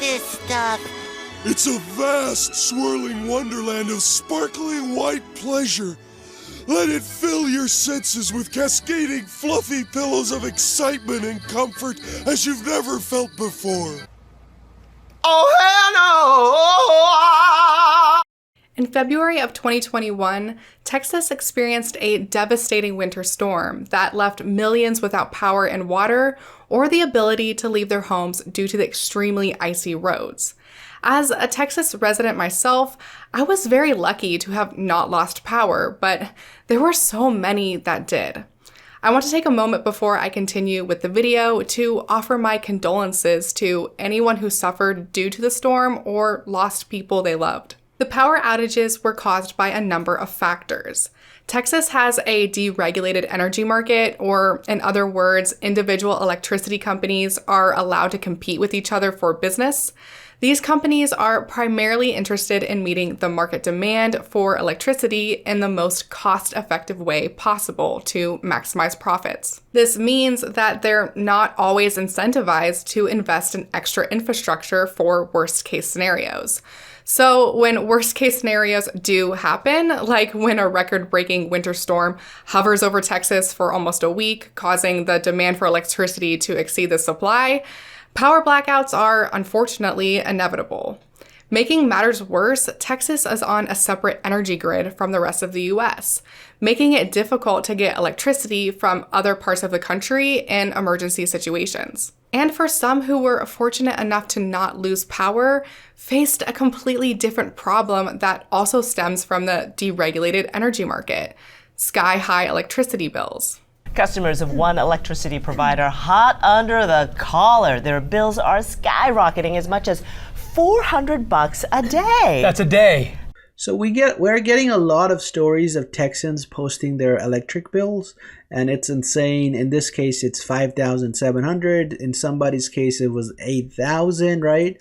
this stuff? It's a vast, swirling wonderland of sparkling white pleasure. Let it fill your senses with cascading, fluffy pillows of excitement and comfort as you've never felt before. Oh, hell no! In February of 2021, Texas experienced a devastating winter storm that left millions without power and water or the ability to leave their homes due to the extremely icy roads. As a Texas resident myself, I was very lucky to have not lost power, but there were so many that did. I want to take a moment before I continue with the video to offer my condolences to anyone who suffered due to the storm or lost people they loved. The power outages were caused by a number of factors. Texas has a deregulated energy market, or in other words, individual electricity companies are allowed to compete with each other for business. These companies are primarily interested in meeting the market demand for electricity in the most cost-effective way possible to maximize profits. This means that they're not always incentivized to invest in extra infrastructure for worst-case scenarios. So when worst-case scenarios do happen, like when a record-breaking winter storm hovers over Texas for almost a week, causing the demand for electricity to exceed the supply, power blackouts are unfortunately inevitable. Making matters worse, Texas is on a separate energy grid from the rest of the US, making it difficult to get electricity from other parts of the country in emergency situations. And for some who were fortunate enough to not lose power, faced a completely different problem that also stems from the deregulated energy market: sky-high electricity bills. Customers of one electricity provider hot under the collar. Their bills are skyrocketing as much as $400 a day. That's a day. So we're getting a lot of stories of Texans posting their electric bills, and it's insane. In this case, it's $5,700. In somebody's case, it was $8,000, right?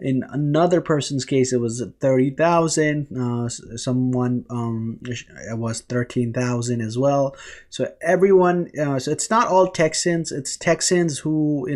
In another person's case, it was $30,000. Someone it was $13,000 as well. So everyone, so it's not all Texans. It's Texans who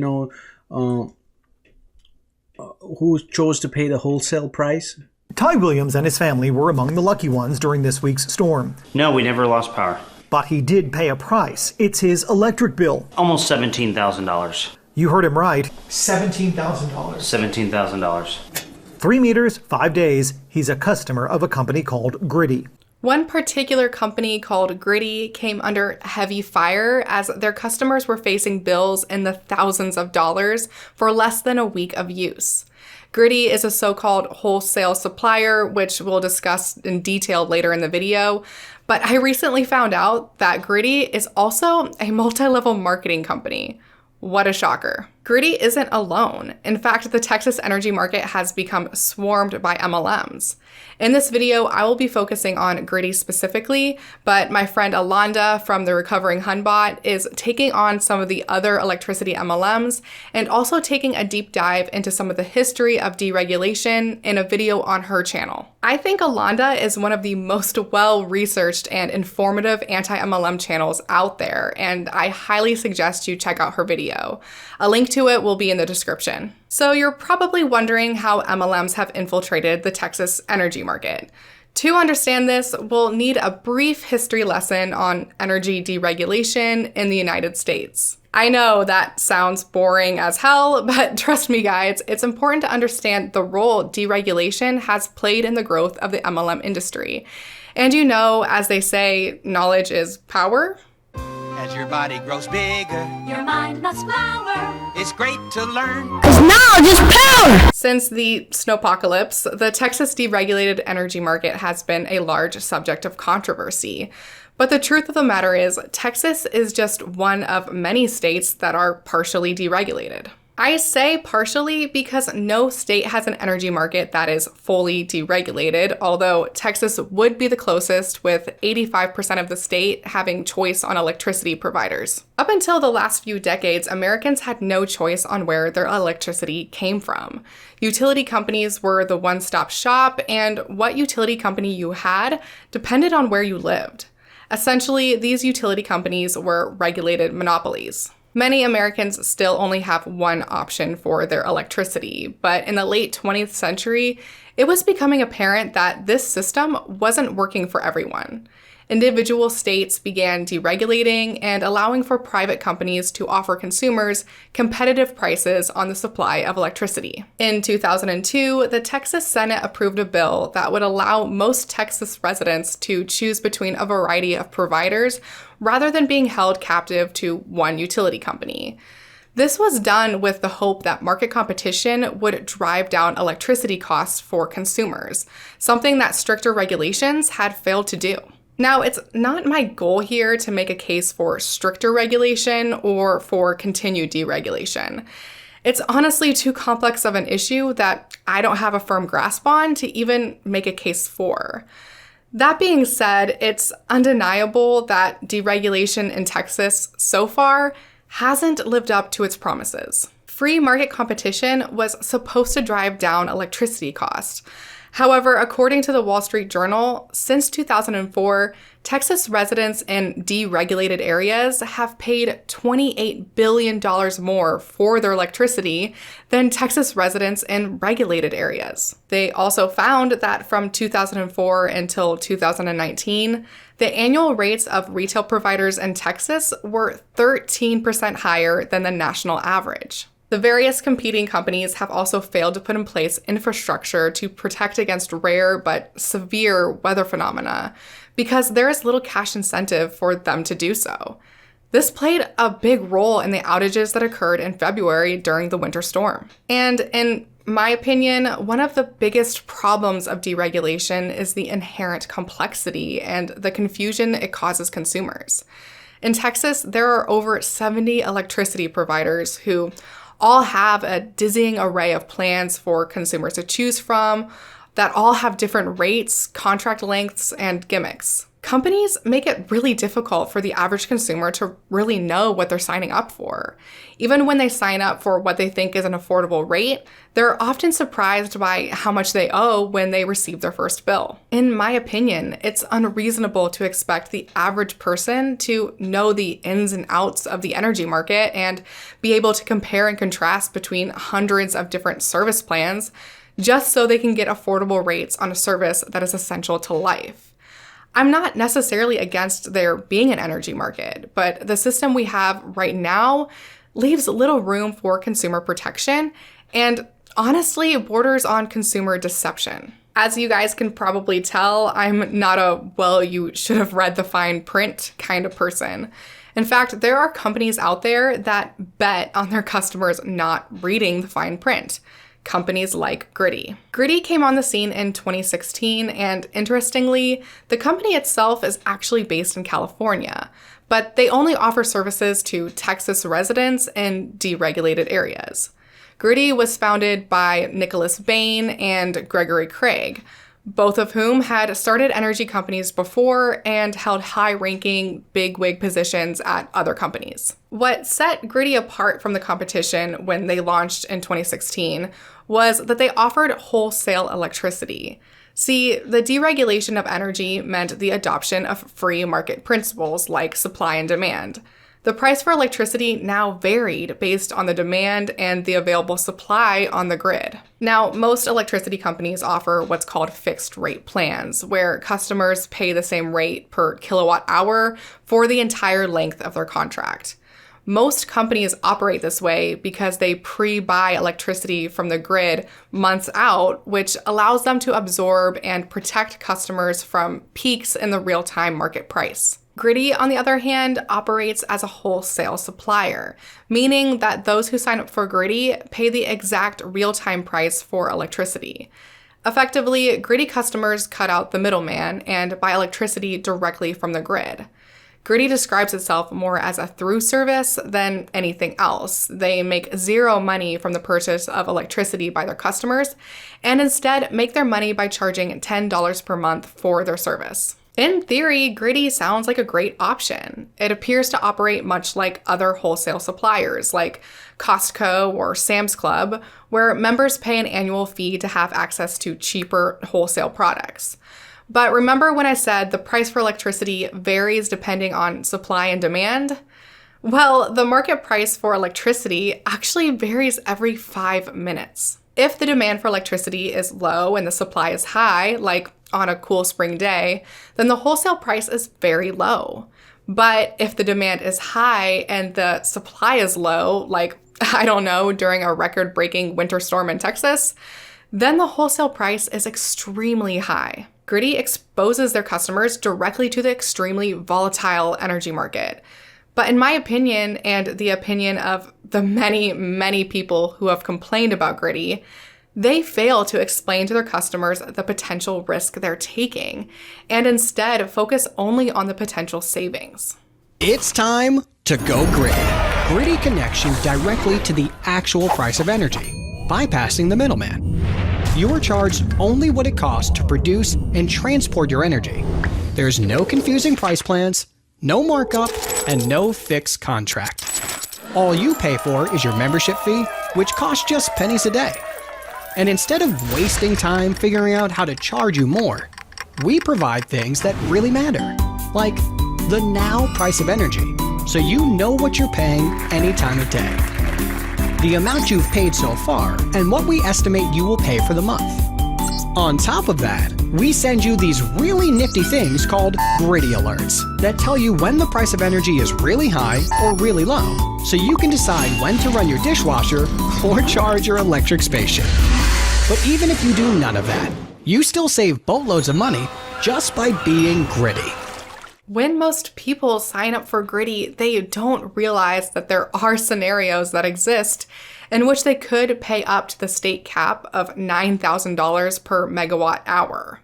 who chose to pay the wholesale price. Ty Williams and his family were among the lucky ones during this week's storm. No, we never lost power. But he did pay a price. It's his electric bill. Almost $17,000. You heard him right. $17,000. $17,000. 3 meters, 5 days. He's a customer of a company called Griddy. One particular company called Griddy came under heavy fire as their customers were facing bills in the thousands of dollars for less than a week of use. Griddy is a so-called wholesale supplier, which we'll discuss in detail later in the video. But I recently found out that Griddy is also a multi-level marketing company. What a shocker. Griddy isn't alone. In fact, the Texas energy market has become swarmed by MLMs. In this video, I will be focusing on Griddy specifically, but my friend Alonda from the Recovering Hunbot is taking on some of the other electricity MLMs and also taking a deep dive into some of the history of deregulation in a video on her channel. I think Alonda is one of the most well-researched and informative anti-MLM channels out there, and I highly suggest you check out her video. A link to it will be in the description. So you're probably wondering how MLMs have infiltrated the Texas energy market. To understand this, we'll need a brief history lesson on energy deregulation in the United States. I know that sounds boring as hell, but trust me guys, it's important to understand the role deregulation has played in the growth of the MLM industry. And you know, as they say, knowledge is power. As your body grows bigger, Your mind must flower. it's great to learn. 'Cause knowledge is power! Since the snowpocalypse, the Texas deregulated energy market has been a large subject of controversy. But the truth of the matter is, Texas is just one of many states that are partially deregulated. I say partially because no state has an energy market that is fully deregulated, although Texas would be the closest, with 85% of the state having choice on electricity providers. Up until the last few decades, Americans had no choice on where their electricity came from. Utility companies were the one-stop shop, and what utility company you had depended on where you lived. Essentially, these utility companies were regulated monopolies. Many Americans still only have one option for their electricity, but in the late 20th century, it was becoming apparent that this system wasn't working for everyone. Individual states began deregulating and allowing for private companies to offer consumers competitive prices on the supply of electricity. In 2002, the Texas Senate approved a bill that would allow most Texas residents to choose between a variety of providers rather than being held captive to one utility company. This was done with the hope that market competition would drive down electricity costs for consumers, something that stricter regulations had failed to do. Now, it's not my goal here to make a case for stricter regulation or for continued deregulation. It's honestly too complex of an issue that I don't have a firm grasp on to even make a case for. That being said, it's undeniable that deregulation in Texas so far hasn't lived up to its promises. Free market competition was supposed to drive down electricity costs. However, according to the Wall Street Journal, since 2004, Texas residents in deregulated areas have paid $28 billion more for their electricity than Texas residents in regulated areas. They also found that from 2004 until 2019, the annual rates of retail providers in Texas were 13% higher than the national average. The various competing companies have also failed to put in place infrastructure to protect against rare but severe weather phenomena because there is little cash incentive for them to do so. This played a big role in the outages that occurred in February during the winter storm. And in my opinion, one of the biggest problems of deregulation is the inherent complexity and the confusion it causes consumers. In Texas, there are over 70 electricity providers who all have a dizzying array of plans for consumers to choose from that all have different rates, contract lengths, and gimmicks. Companies make it really difficult for the average consumer to really know what they're signing up for. Even when they sign up for what they think is an affordable rate, they're often surprised by how much they owe when they receive their first bill. In my opinion, it's unreasonable to expect the average person to know the ins and outs of the energy market and be able to compare and contrast between hundreds of different service plans just so they can get affordable rates on a service that is essential to life. I'm not necessarily against there being an energy market, but the system we have right now leaves little room for consumer protection and honestly borders on consumer deception. As you guys can probably tell, I'm not a, well, you should have read the fine print kind of person. In fact, there are companies out there that bet on their customers not reading the fine print. Companies like Griddy. Griddy came on the scene in 2016, and interestingly, the company itself is actually based in California, but they only offer services to Texas residents in deregulated areas. Griddy was founded by Nicholas Bain and Gregory Craig, both of whom had started energy companies before and held high-ranking bigwig positions at other companies. What set Griddy apart from the competition when they launched in 2016 was that they offered wholesale electricity. See, the deregulation of energy meant the adoption of free market principles like supply and demand. The price for electricity now varied based on the demand and the available supply on the grid. Now, most electricity companies offer what's called fixed rate plans, where customers pay the same rate per kilowatt hour for the entire length of their contract. Most companies operate this way because they pre-buy electricity from the grid months out, which allows them to absorb and protect customers from peaks in the real-time market price. Griddy, on the other hand, operates as a wholesale supplier, meaning that those who sign up for Griddy pay the exact real-time price for electricity. Effectively, Griddy customers cut out the middleman and buy electricity directly from the grid. Griddy describes itself more as a through service than anything else. They make zero money from the purchase of electricity by their customers and instead make their money by charging $10 per month for their service. In theory, Griddy sounds like a great option. It appears to operate much like other wholesale suppliers like Costco or Sam's Club, where members pay an annual fee to have access to cheaper wholesale products. But remember when I said the price for electricity varies depending on supply and demand? Well, the market price for electricity actually varies every 5 minutes. If the demand for electricity is low and the supply is high, like on a cool spring day, then the wholesale price is very low. But if the demand is high and the supply is low, like, I don't know, during a record-breaking winter storm in Texas, then the wholesale price is extremely high. Griddy exposes their customers directly to the extremely volatile energy market. But in my opinion, and the opinion of the many, many people who have complained about Griddy, they fail to explain to their customers the potential risk they're taking, and instead focus only on the potential savings. It's time to go Griddy. Griddy connects you directly to the actual price of energy, bypassing the middleman. You're charged only what it costs to produce and transport your energy. There's no confusing price plans, no markup, and no fixed contract. All you pay for is your membership fee, which costs just pennies a day. And instead of wasting time figuring out how to charge you more, we provide things that really matter, like the now price of energy, so you know what you're paying any time of day, the amount you've paid so far, and what we estimate you will pay for the month. On top of that, we send you these really nifty things called Griddy alerts that tell you when the price of energy is really high or really low, so you can decide when to run your dishwasher or charge your electric spaceship. But even if you do none of that, you still save boatloads of money just by being Griddy. When most people sign up for Griddy, they don't realize that there are scenarios that exist in which they could pay up to the state cap of $9,000 per megawatt hour.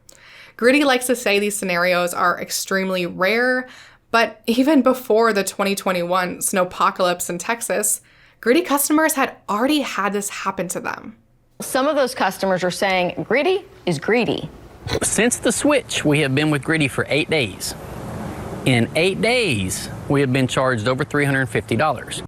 Griddy likes to say these scenarios are extremely rare, but even before the 2021 snowpocalypse in Texas, Griddy customers had already had this happen to them. Some of those customers are saying Griddy is greedy. Since the switch, we have been with Griddy for 8 days. In 8 days, we have been charged over $350.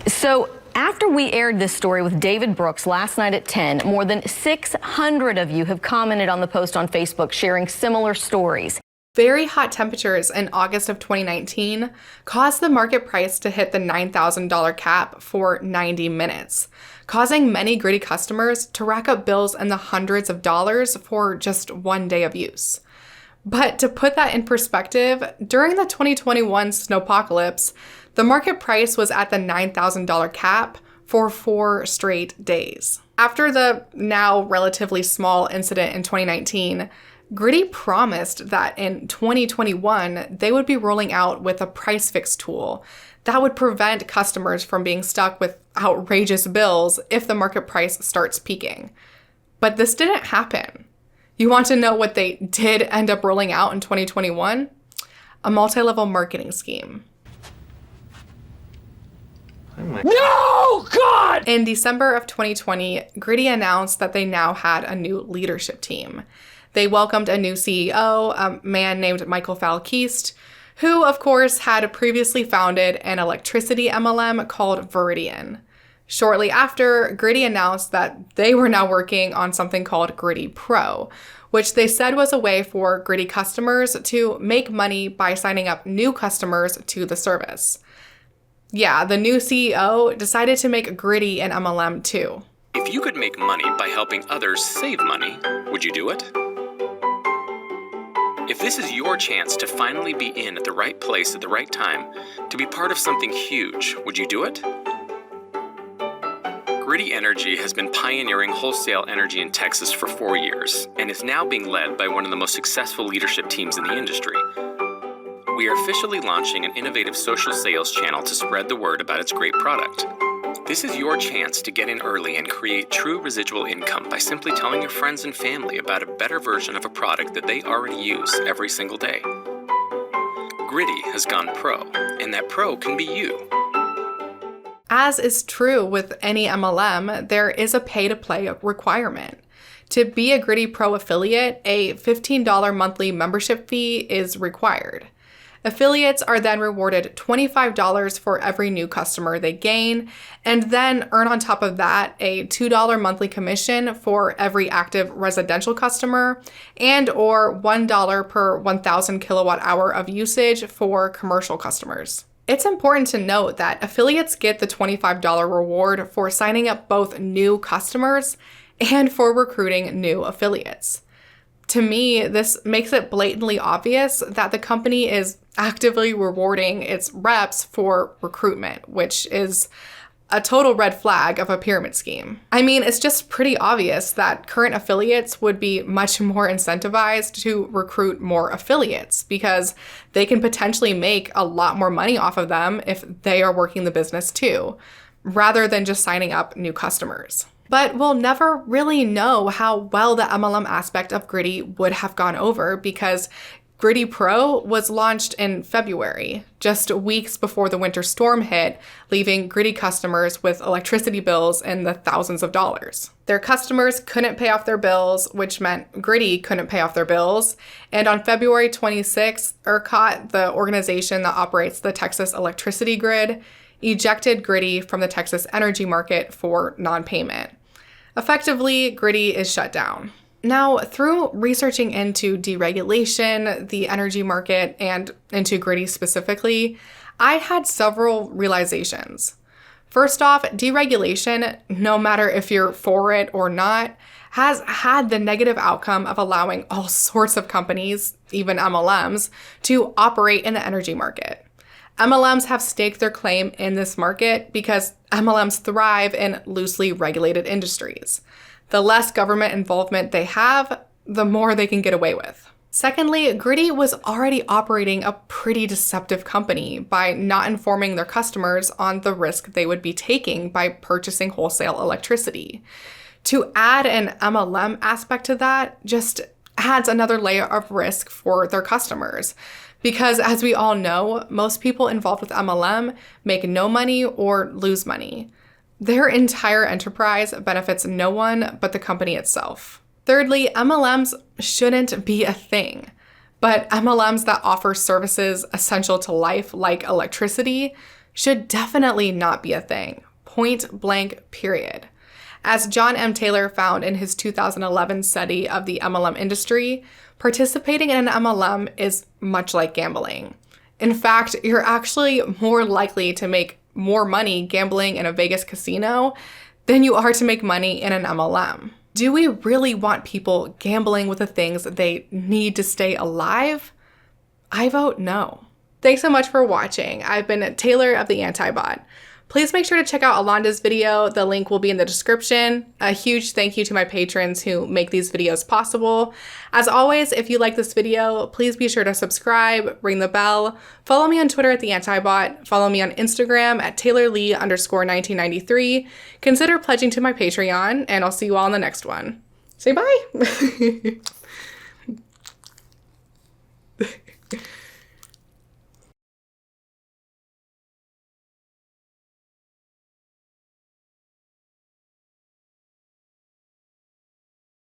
So after we aired this story with David Brooks last night at 10, more than 600 of you have commented on the post on Facebook sharing similar stories. Very hot temperatures in August of 2019 caused the market price to hit the $9,000 cap for 90 minutes, causing many Griddy customers to rack up bills in the hundreds of dollars for just 1 day of use. But to put that in perspective, during the 2021 snowpocalypse, the market price was at the $9,000 cap for 4 straight days. After the now relatively small incident in 2019, Griddy promised that in 2021, they would be rolling out with a price fix tool that would prevent customers from being stuck with outrageous bills if the market price starts peaking. But this didn't happen. You want to know what they did end up rolling out in 2021? A multi-level marketing scheme. No, God! In December of 2020, Griddy announced that they now had a new leadership team. They welcomed a new CEO, a man named Michael Falkeist, who, of course, had previously founded an electricity MLM called Viridian. Shortly after, Griddy announced that they were now working on something called Griddy Pro, which they said was a way for Griddy customers to make money by signing up new customers to the service. Yeah, the new CEO decided to make Griddy an MLM too. If you could make money by helping others save money, would you do it? If this is your chance to finally be in at the right place at the right time, to be part of something huge, would you do it? Griddy Energy has been pioneering wholesale energy in Texas for 4 years and is now being led by one of the most successful leadership teams in the industry. We are officially launching an innovative social sales channel to spread the word about its great product. This is your chance to get in early and create true residual income by simply telling your friends and family about a better version of a product that they already use every single day. Griddy has gone pro, and that pro can be you. As is true with any MLM, there is a pay-to-play requirement. To be a Griddy Pro affiliate, a $15 monthly membership fee is required. Affiliates are then rewarded $25 for every new customer they gain, and then earn on top of that a $2 monthly commission for every active residential customer, and or $1 per 1,000 kilowatt hour of usage for commercial customers. It's important to note that affiliates get the $25 reward for signing up both new customers and for recruiting new affiliates. To me, this makes it blatantly obvious that the company is actively rewarding its reps for recruitment, which is a total red flag of a pyramid scheme. I mean, it's just pretty obvious that current affiliates would be much more incentivized to recruit more affiliates because they can potentially make a lot more money off of them if they are working the business too, rather than just signing up new customers. But we'll never really know how well the MLM aspect of Griddy would have gone over because Griddy Pro was launched in February, just weeks before the winter storm hit, leaving Griddy customers with electricity bills in the thousands of dollars. Their customers couldn't pay off their bills, which meant Griddy couldn't pay off their bills. And on February 26th, ERCOT, the organization that operates the Texas electricity grid, ejected Griddy from the Texas energy market for non-payment. Effectively, Griddy is shut down. Now, through researching into deregulation, the energy market, and into Griddy specifically, I had several realizations. First off, deregulation, no matter if you're for it or not, has had the negative outcome of allowing all sorts of companies, even MLMs, to operate in the energy market. MLMs have staked their claim in this market because MLMs thrive in loosely regulated industries. The less government involvement they have, the more they can get away with. Secondly, Griddy was already operating a pretty deceptive company by not informing their customers on the risk they would be taking by purchasing wholesale electricity. To add an MLM aspect to that just adds another layer of risk for their customers. Because as we all know, most people involved with MLM make no money or lose money. Their entire enterprise benefits no one but the company itself. Thirdly, MLMs shouldn't be a thing, but MLMs that offer services essential to life like electricity should definitely not be a thing. Point blank, period. As John M. Taylor found in his 2011 study of the MLM industry, participating in an MLM is much like gambling. In fact, you're actually more likely to make more money gambling in a Vegas casino than you are to make money in an MLM. Do we really want people gambling with the things that they need to stay alive? I vote no. Thanks so much for watching. I've been Taylor of the Antibot. Please make sure to check out Alonda's video. The link will be in the description. A huge thank you to my patrons who make these videos possible. As always, if you like this video, please be sure to subscribe, ring the bell, follow me on Twitter at The Antibot, follow me on Instagram at TaylorLee_1993. Consider pledging to my Patreon, and I'll see you all in the next one. Say bye.